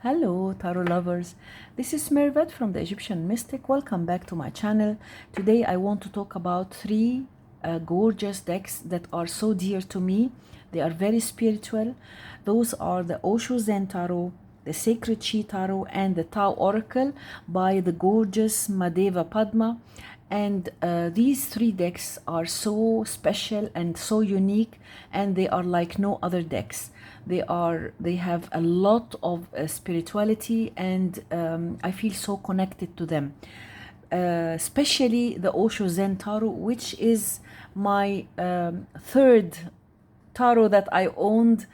Hello, tarot lovers. This is Mervet from the Egyptian Mystic. Welcome back to my channel. Today I want to talk about three gorgeous decks that are so dear to me. They are very spiritual. Those are the Osho Zen Tarot, the Sacred Chi Tarot, and the Tao Oracle by the gorgeous Madeva Padma. And these three decks are so special and so unique, and they are like no other decks. They have a lot of spirituality, and I feel so connected to them, especially the Osho Zen Tarot, which is my third tarot that I owned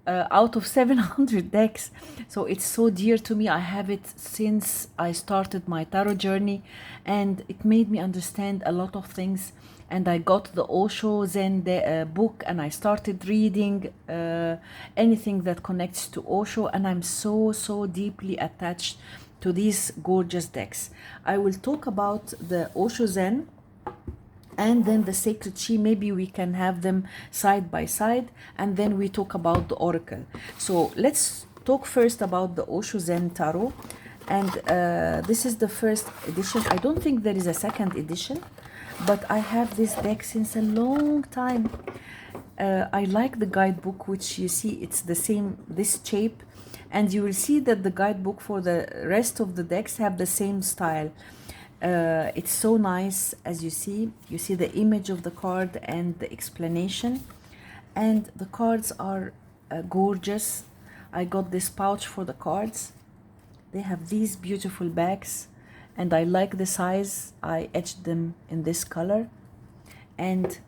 out of 700 decks. So it's so dear to me. I have it since I started my tarot journey, and it made me understand a lot of things. And I got the Osho Zen book, and I started reading anything that connects to Osho, and I'm so deeply attached to these gorgeous decks. I will talk about the Osho Zen and then the Sacred Chi. Maybe we can have them side by side, and then we talk about the Oracle. So let's talk first about the Osho Zen Tarot. And this is the first edition. I don't think there is a second edition, but I have this deck since a long time. I like the guidebook, which you see it's the same, this shape, and you will see that the guidebook for the rest of the decks have the same style. It's so nice. As you see the image of the card and the explanation, and the cards are gorgeous. I got this pouch for the cards. They have these beautiful bags, and I like the size. I etched them in this color, and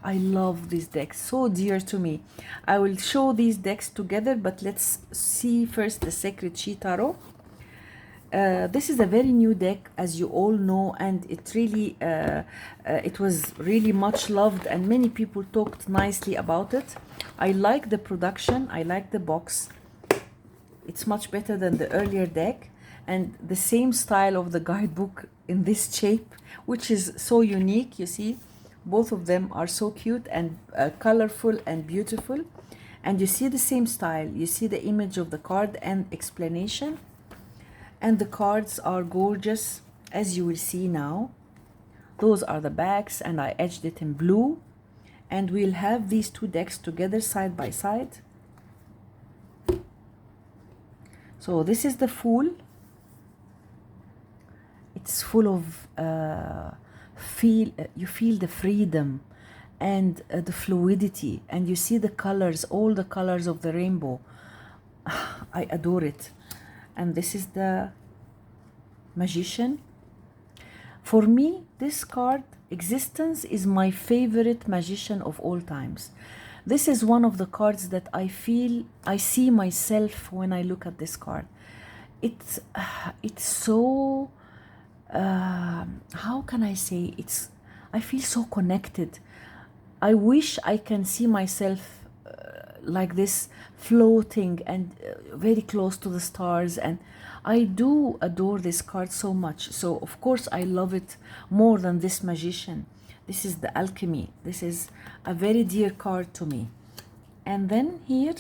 I love these decks, so dear to me. I will show these decks together, but let's see first the Sacred Chi Tarot. This is a very new deck, as you all know, and it was really much loved, and many people talked nicely about it. I like the production. I like the box. It's much better than the earlier deck, and the same style of the guidebook in this shape, which is so unique. You see, both of them are so cute and colorful and beautiful, and you see the same style. You see the image of the card and explanation, and the cards are gorgeous, as you will see now. Those are the backs, and I etched it in blue, and we'll have these two decks together side by side. So this is the Fool. It's full of you feel the freedom and the fluidity, and you see the colors, all the colors of the rainbow. I adore it. And this is the Magician. For me, this card, Existence, is my favorite magician of all times. This is one of the cards that I feel I see myself when I look at this card. It's so how can I say, I feel so connected. I wish I can see myself like this, floating and very close to the stars, and I do adore this card so much. So of course I love it more than this Magician. This is the Alchemy. This is a very dear card to me. And then here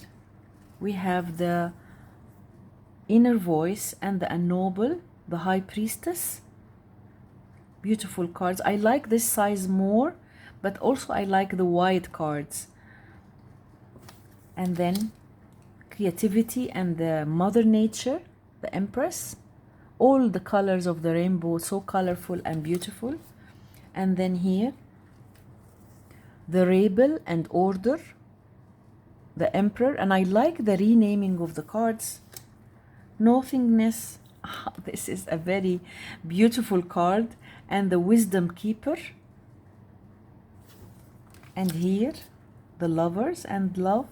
we have the Inner Voice and the Unknowable, the High Priestess. Beautiful cards. I like this size more, but also I like the wide cards. And then Creativity and the Mother Nature, the Empress. All the colors of the rainbow, so colorful and beautiful. And then here, the Rebel and Order, the Emperor. And I like the renaming of the cards. Nothingness. This is a very beautiful card. And the Wisdom Keeper. And here, the Lovers and Love.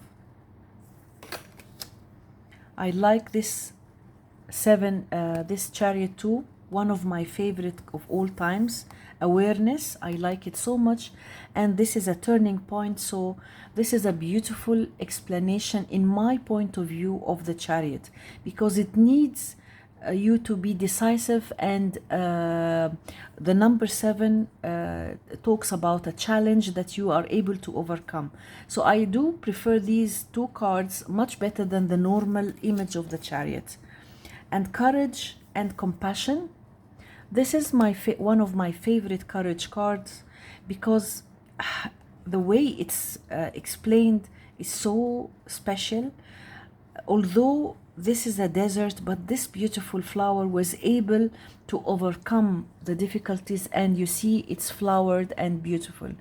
I like this this Chariot too, one of my favorite of all times. Awareness, I like it so much. And this is a turning point. So this is a beautiful explanation in my point of view of the Chariot, because it needs you to be decisive, and the number 7 talks about a challenge that you are able to overcome. So I do prefer these two cards much better than the normal image of the Chariot. And courage and compassion. This is one of my favorite courage cards, because the way it's explained is so special. Although this is a desert, but this beautiful flower was able to overcome the difficulties, and you see it's flowered and beautiful.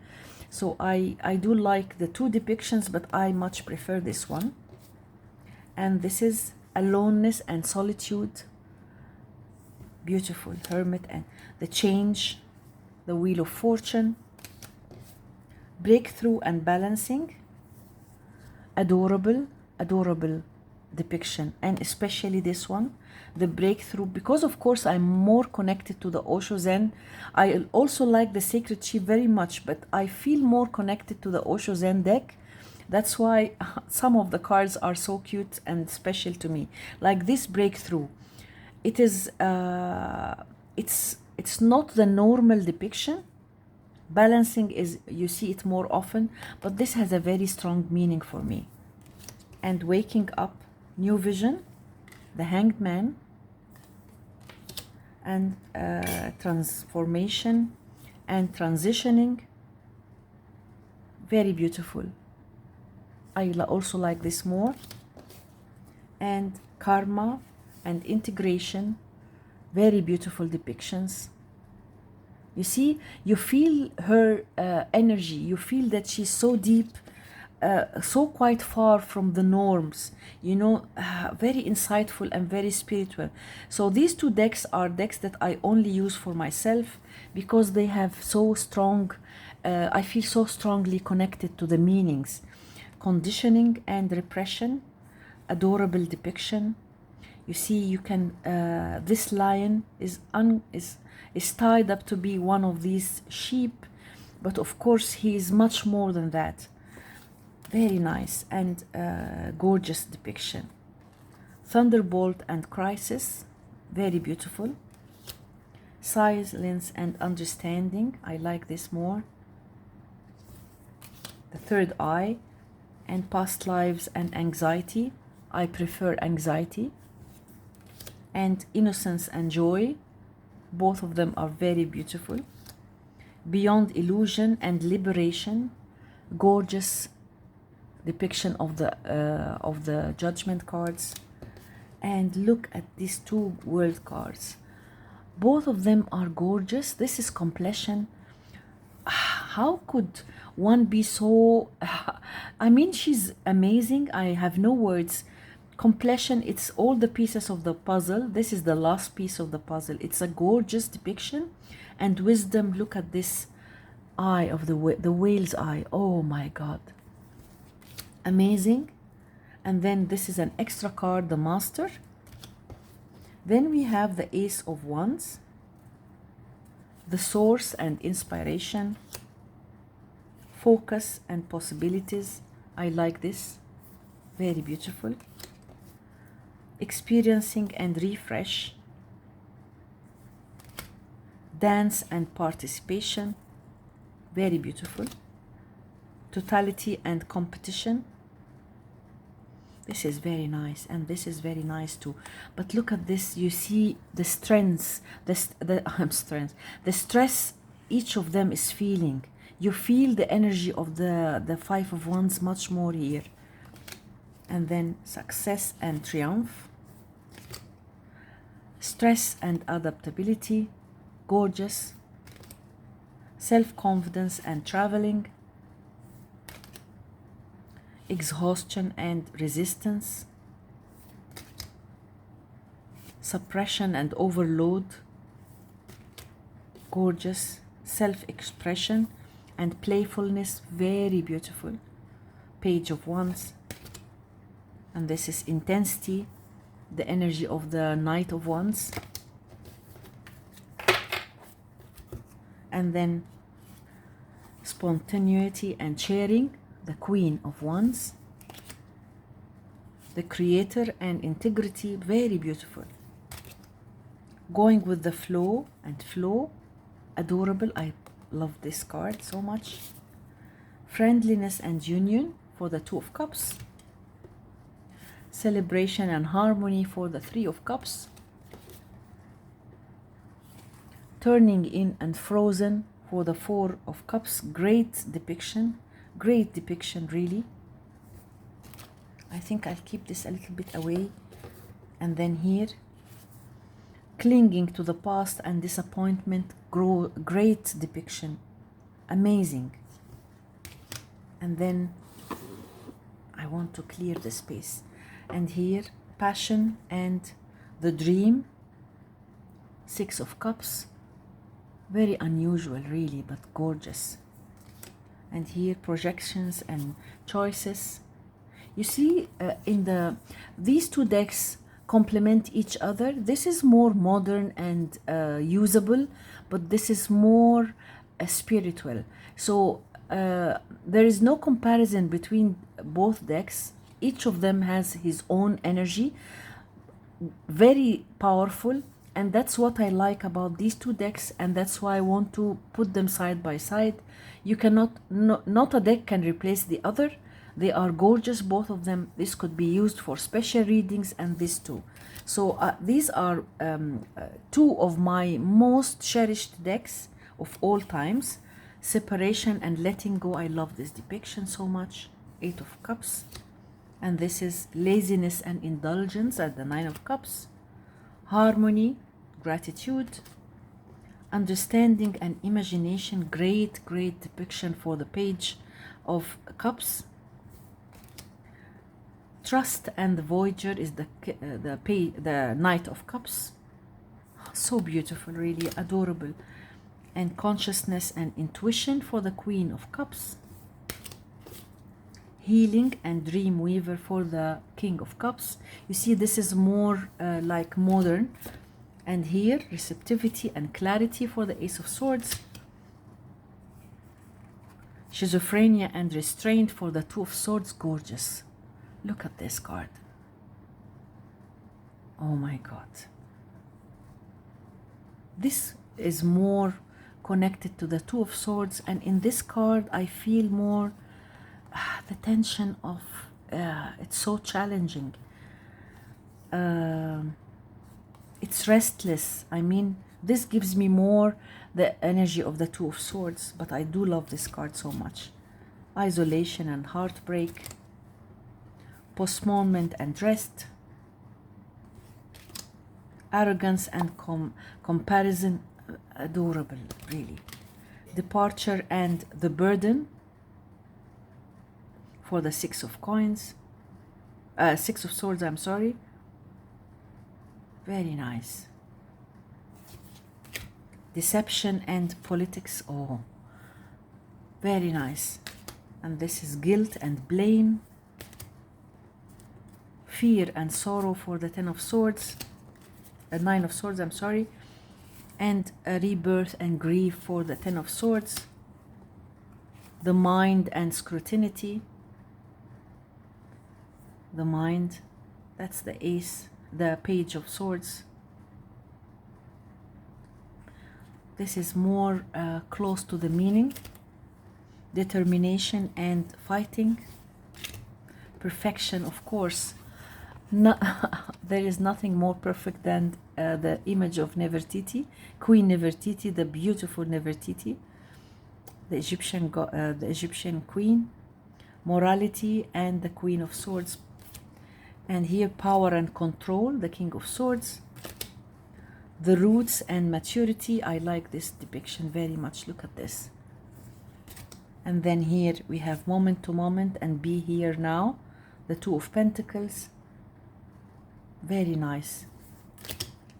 So I do like the two depictions, but I much prefer this one. And this is aloneness and solitude. Beautiful Hermit and the Change, the Wheel of Fortune, breakthrough and balancing. Adorable depiction, and especially this one, the breakthrough, because of course I'm more connected to the Osho Zen. I also like the Sacred Sheep very much, but I feel more connected to the Osho Zen deck. That's why some of the cards are so cute and special to me. Like this breakthrough, it is it's not the normal depiction. Balancing is, you see it more often, but this has a very strong meaning for me. And waking up, new vision, the Hanged Man, and transformation and transitioning. Very beautiful. I also like this more. And karma and integration, very beautiful depictions. You see, you feel her energy, you feel that she's so deep, so quite far from the norms, you know, very insightful and very spiritual. So these two decks are decks that I only use for myself, because they have so strong, I feel so strongly connected to the meanings. Conditioning and repression, adorable depiction. You see, you can, this lion is tied up to be one of these sheep, but of course he is much more than that. Very nice and gorgeous depiction. Thunderbolt and crisis, very beautiful. Silence and understanding, I like this more. The third eye and past lives and anxiety, I prefer anxiety. And innocence and joy, both of them are very beautiful. Beyond illusion and liberation, gorgeous depiction of the judgment cards. And look at these two world cards, both of them are gorgeous. This is completion. How could one be so I mean, she's amazing. I have no words. Completion, it's all the pieces of the puzzle. This is the last piece of the puzzle. It's a gorgeous depiction. And wisdom, look at this eye of the whale's eye. Oh my God, amazing. And then this is an extra card, the Master. Then we have the Ace of Wands, the Source and inspiration, focus and possibilities. I like this, very beautiful. Experiencing and refresh, dance and participation, very beautiful. Totality and competition. This is very nice, and this is very nice too. But look at this, you see the strengths, the stress each of them is feeling. You feel the energy of the Five of Wands much more here. And then success and triumph, stress and adaptability, gorgeous. Self-confidence and traveling, exhaustion and resistance, suppression and overload, gorgeous. Self-expression and playfulness, very beautiful. Page of Wands. And this is intensity, the energy of the Knight of Wands. And then spontaneity and sharing, the Queen of Wands. The Creator and integrity, very beautiful. going with the flow and flow, adorable. I love this card so much. Friendliness and union for the Two of Cups. Celebration and harmony for the Three of Cups. Turning in and frozen for the Four of Cups. Great depiction really. I think I'll keep this a little bit away. And then here, clinging to the past and disappointment. Great depiction, amazing. And then I want to clear the space. And here, passion and the dream. Six of Cups. Very unusual really, but gorgeous. And here, projections and choices. You see, these two decks complement each other. This is more modern and usable, but this is more spiritual. So there is no comparison between both decks. Each of them has his own energy, very powerful, and that's what I like about these two decks, and that's why I want to put them side by side. You cannot, not a deck can replace the other. They are gorgeous, both of them. This could be used for special readings, and this too. So these are two of my most cherished decks of all times. Separation and letting go. I love this depiction so much. Eight of Cups. And this is laziness and indulgence at the Nine of Cups. Harmony, gratitude, understanding and imagination. Great depiction for the Page of Cups. Trust and the Voyager is the Knight of Cups. So beautiful, really adorable. And consciousness and intuition for the Queen of Cups. Healing and dream weaver for the King of Cups. You see, this is more like modern. And here, receptivity and clarity for the Ace of Swords. Schizophrenia and restraint for the Two of Swords. Gorgeous. Look at this card. Oh my God. This is more connected to the Two of Swords, and in this card I feel more the tension of it's so challenging. It's restless. I mean, this gives me more the energy of the Two of Swords, but I do love this card so much. Isolation and heartbreak. Postponement and rest. Arrogance and comparison. Adorable, really. Departure and the burden for the Six of Coins. Six of Swords, I'm sorry. Very nice. Deception and politics. Oh, very nice. And this is guilt and blame. Fear and sorrow for the Ten of Swords. Nine of Swords, I'm sorry. And a rebirth and grief for the Ten of Swords. The mind and scrutiny. The mind, that's the Ace, the Page of Swords. This is more close to the meaning. Determination and fighting. Perfection, of course. No, there is nothing more perfect than the image of Nefertiti, Queen Nefertiti, the beautiful Nefertiti, the Egyptian queen. Morality and the Queen of Swords. And here, power and control, the King of Swords. The roots and maturity. I like this depiction very much. Look at this. And then here we have moment to moment and be here now. The Two of Pentacles. Very nice.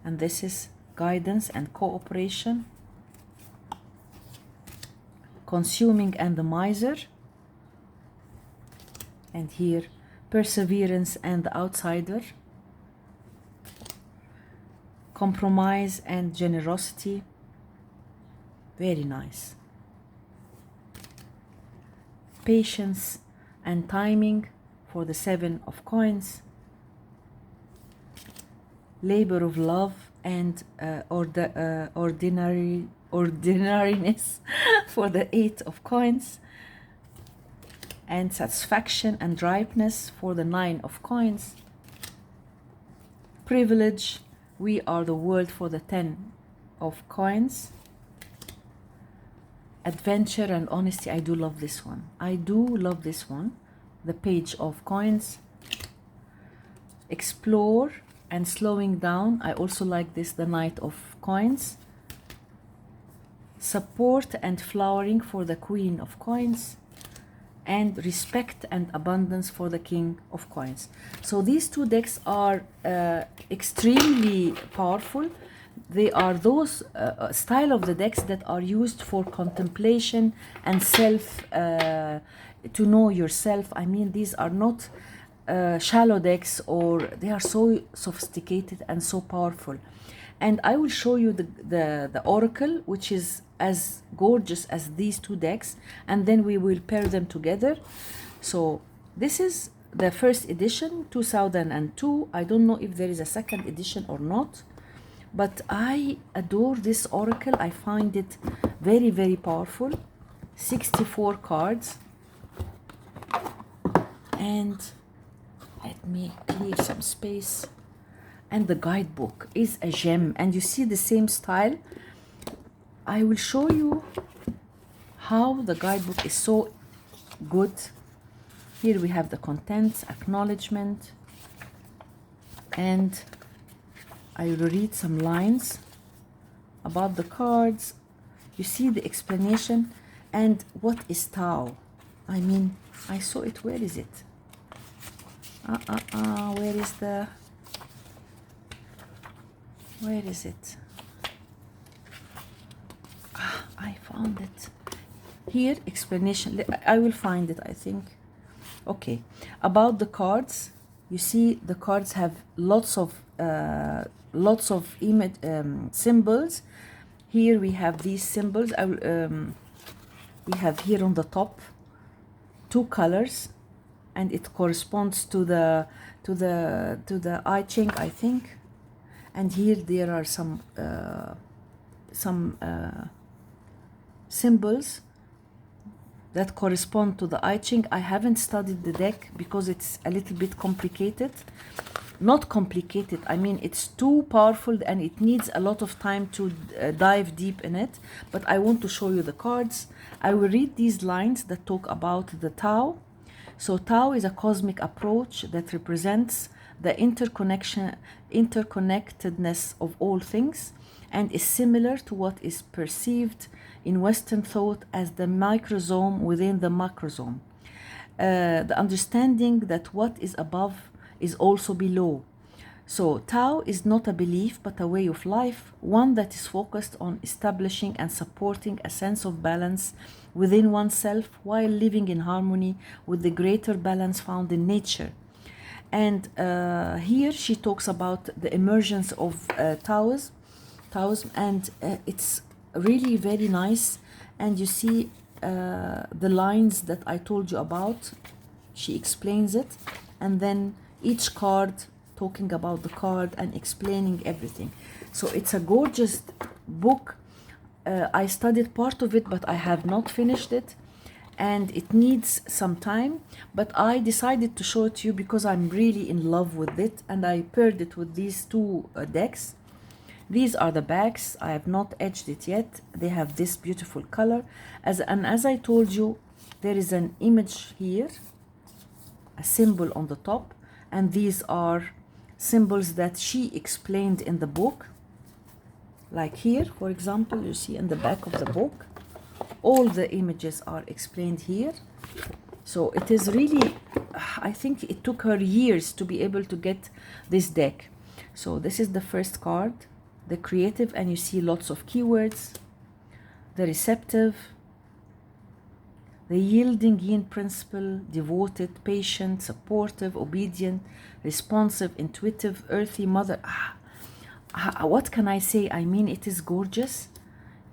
And this is guidance and cooperation. Consuming and the Miser. And here, perseverance and the outsider. Compromise and generosity. Very nice. Patience and timing for the Seven of Coins. Labor of love and ordinariness for the 8 of coins, and satisfaction and ripeness for the 9 of coins. Privilege, we are the world for the 10 of coins. Adventure and honesty, I do love this one. I do love this one. The page of coins. Explore and slowing down, I also like this, the Knight of coins. Support and flowering for the Queen of coins. And respect and abundance for the King of coins. So these 2 decks are extremely powerful. They are those style of the decks that are used for contemplation and self, to know yourself. I mean, these are not shallow decks, or they are so sophisticated and so powerful. And I will show you the Oracle, which is as gorgeous as these 2 decks, and then we will pair them together. So this is the first edition, 2002. I don't know if there is a second edition or not, but I adore this Oracle. I find it very, very powerful. 64 cards. And let me clear some space. And the guidebook is a gem, and you see the same style. I will show you how the guidebook is so good. Here we have the contents, acknowledgement, and I will read some lines about the cards. You see the explanation. And what is Tao? I mean, I saw it. Where is it? Where is the... Where is it? I found it. Here, explanation. I will find it, I think. Okay. About the cards, you see the cards have lots of image symbols. Here we have these symbols. We have here on the top 2 colors, and it corresponds to the I Ching, I think. And here there are some symbols that correspond to the I Ching. I haven't studied the deck because it's a little bit complicated. Not complicated, I mean, it's too powerful and it needs a lot of time to dive deep in it. But I want to show you the cards. I will read these lines that talk about the Tao. So Tao is a cosmic approach that represents the interconnectedness of all things, and is similar to what is perceived in Western thought as the microsome within the macrosome. The understanding that what is above is also below. So Tao is not a belief but a way of life, one that is focused on establishing and supporting a sense of balance within oneself while living in harmony with the greater balance found in nature. And here she talks about the emergence of Taoism, and it's really very nice. And you see the lines that I told you about. She explains it, and then each card talking about the card and explaining everything. So it's a gorgeous book. I studied part of it, but I have not finished it, and it needs some time. But I decided to show it to you because I'm really in love with it, and I paired it with these 2 decks. These are the backs. I have not edged it yet. They have this beautiful color. As I told you, there is an image here, a symbol on the top, and these are symbols that she explained in the book. Like here, for example, you see in the back of the book, all the images are explained here. So it is really, I think it took her years to be able to get this deck. So this is the first card, the creative, and you see lots of keywords. The receptive, the yielding yin principle, devoted, patient, supportive, obedient, responsive, intuitive, earthy, mother. What can I say? I mean, it is gorgeous.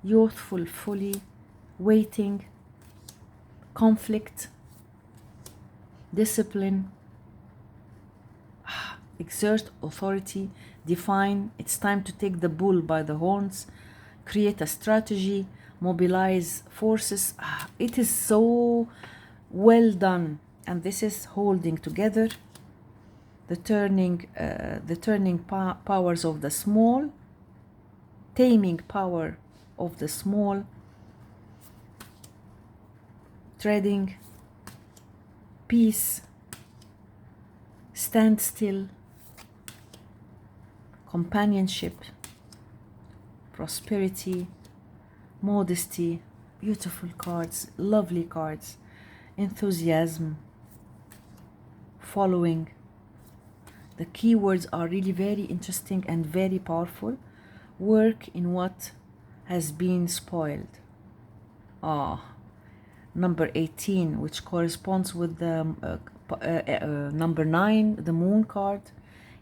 Youthful, fully, waiting, conflict, discipline. exert authority, define. It's time to take the bull by the horns, create a strategy, mobilize forces. It is so well done. And this is holding together, the turning powers of the small, taming power of the small, treading, peace, stand still, companionship, prosperity, modesty. Beautiful cards, lovely cards, enthusiasm, following. The keywords are really very interesting and very powerful. Work in what has been spoiled. Number 18, which corresponds with the number 9, the moon card.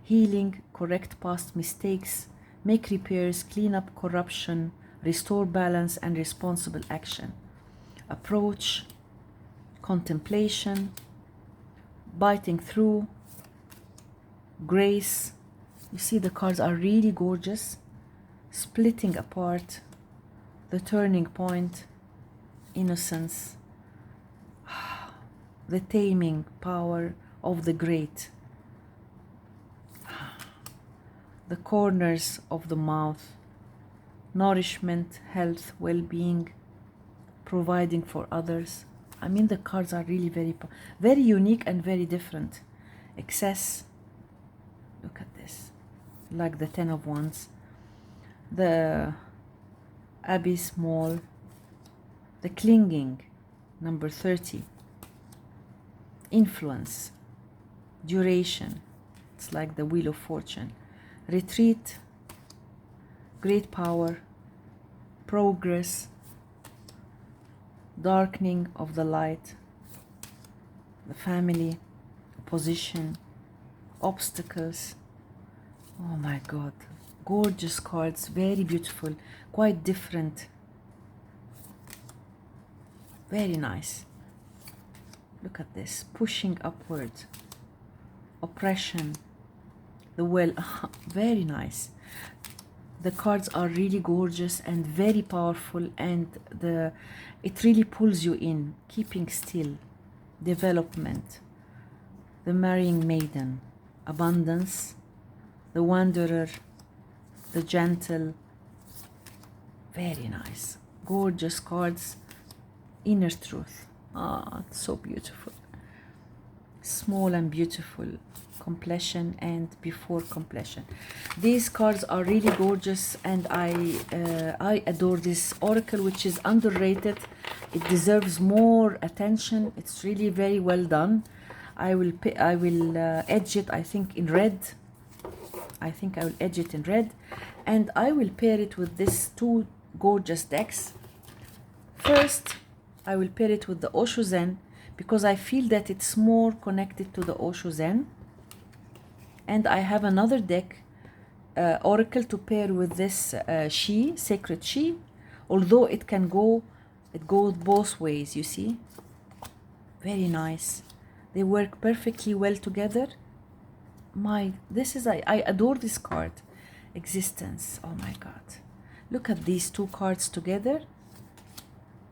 Healing, correct past mistakes, make repairs, clean up corruption, restore balance and responsible action. Approach, contemplation, biting through, grace. You see the cards are really gorgeous. Splitting apart, the turning point, innocence, the taming power of the great, the corners of the mouth, nourishment, health, well-being, providing for others. I mean, the cards are really very unique and very different. Excess, look at this, like the 10 of Wands, the abysmal, the clinging, number 30, influence, duration, it's like the Wheel of Fortune, retreat, great power, progress, darkening of the light, the family, opposition, obstacles. Oh my God, gorgeous cards, very beautiful, quite different, very nice. Look at this, pushing upward, oppression, the well, very nice. The cards are really gorgeous and very powerful, and it really pulls you in. Keeping still, development, the marrying maiden, abundance, the wanderer, the gentle. Very nice, gorgeous cards. Inner truth, it's so beautiful. Small and beautiful, completion and before completion. These cards are really gorgeous, and I adore this oracle, which is underrated. It deserves more attention. It's really very well done. I will edge it, I think, in red. I think I will edge it in red, and I will pair it with these two gorgeous decks. First, I will pair it with the Osho Zen, because I feel that it's more connected to the Osho Zen. And I have another deck, Oracle, to pair with this She, Sacred She, although it goes both ways, you see. Very nice. They work perfectly well together. I adore this card. Existence, oh my God. Look at these two cards together.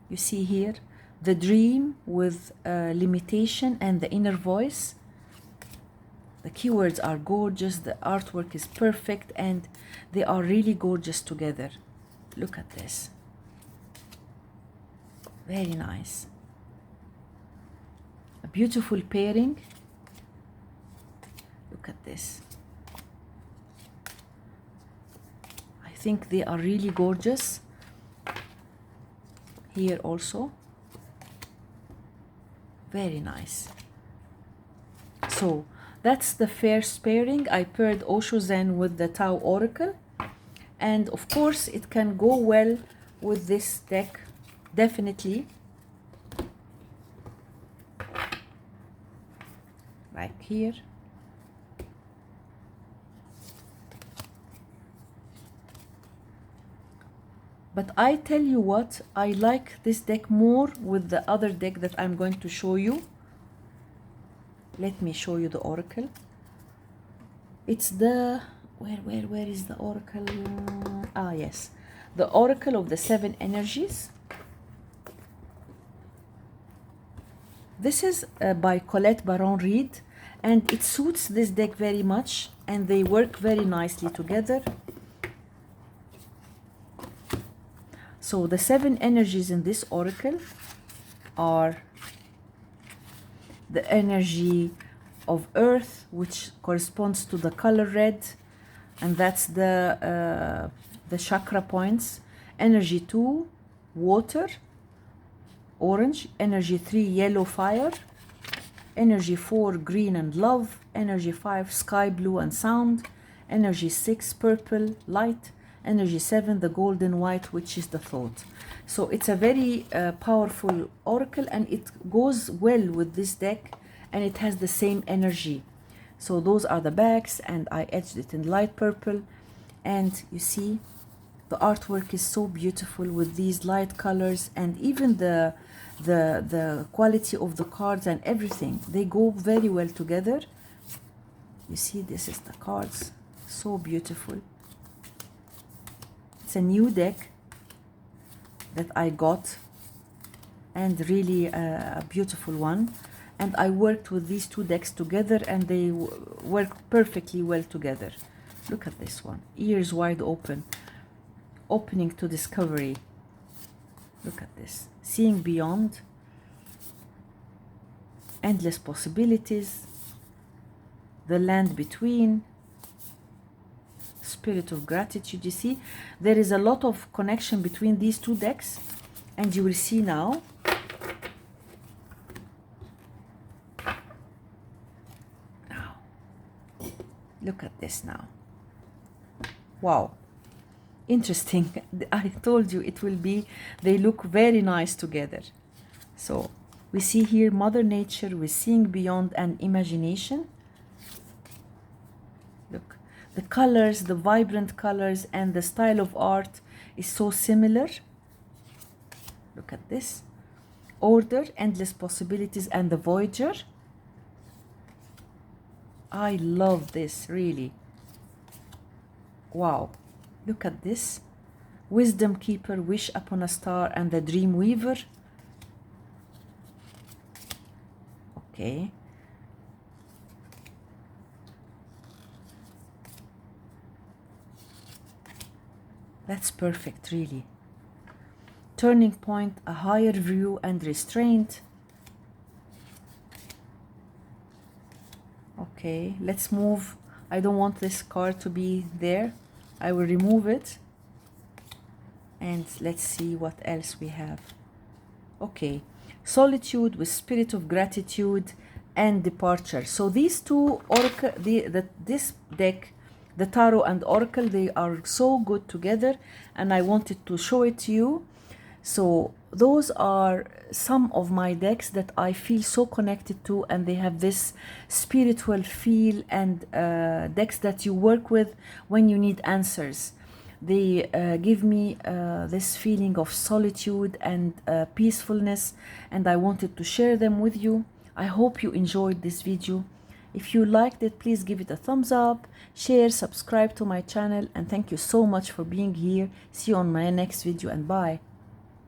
You see here, the dream with limitation and the inner voice. The keywords are gorgeous, the artwork is perfect, and they are really gorgeous together. Look at this. Very nice. A beautiful pairing. Look at this. I think they are really gorgeous. Here also. Very nice. So that's the first pairing. I paired Osho Zen with the Tao Oracle, and of course it can go well with this deck, definitely. Like here. But I tell you what, I like this deck more with the other deck that I'm going to show you. Let me show you the Oracle. It's the, where is the oracle? Ah, yes, the oracle of the 7 energies. This is by Colette Baron Reed, and it suits this deck very much, and they work very nicely together. So the 7 energies in this oracle are the energy of earth, which corresponds to the color red, and that's the chakra points. Energy 2, water, orange. Energy 3, yellow, fire. Energy 4, green and love. Energy 5, sky blue and sound. Energy 6, purple, light. Energy 7, the golden white, which is the thought. So it's a very powerful oracle, and it goes well with this deck, and it has the same energy. So those are the backs, and I etched it in light purple, and you see the artwork is so beautiful with these light colors, and even the quality of the cards and everything, they go very well together. You see, this is the cards, so beautiful. It's a new deck that I got, and really a beautiful one, and I worked with these 2 decks together, and they work perfectly well together. Look at this one, ears wide open, opening to discovery. Look at this, seeing beyond, endless possibilities, the land between, spirit of gratitude. You see, there is a lot of connection between these 2 decks, and you will see now. Now, look at this now. Wow, interesting. I told you it will be, they look very nice together. So we see here Mother Nature with seeing beyond and imagination. Look, the colors, the vibrant colors, and the style of art is so similar. Look at this. Order, endless possibilities, and the Voyager. I love this, really. Wow. Look at this. Wisdom Keeper, Wish Upon a Star, and the Dream Weaver. Okay. That's perfect, really. Turning point, a higher view and restraint. Okay, let's move. I don't want this card to be there. I will remove it. And let's see what else we have. Okay, solitude with spirit of gratitude and departure. So these 2 oracle, this deck, the tarot and oracle, they are so good together, and I wanted to show it to you. So those are some of my decks that I feel so connected to, and they have this spiritual feel, and decks that you work with when you need answers. They give me this feeling of solitude and peacefulness, and I wanted to share them with you. I hope you enjoyed this video. If you liked it, please give it a thumbs up, share, subscribe to my channel, and thank you so much for being here. See you on my next video, and bye.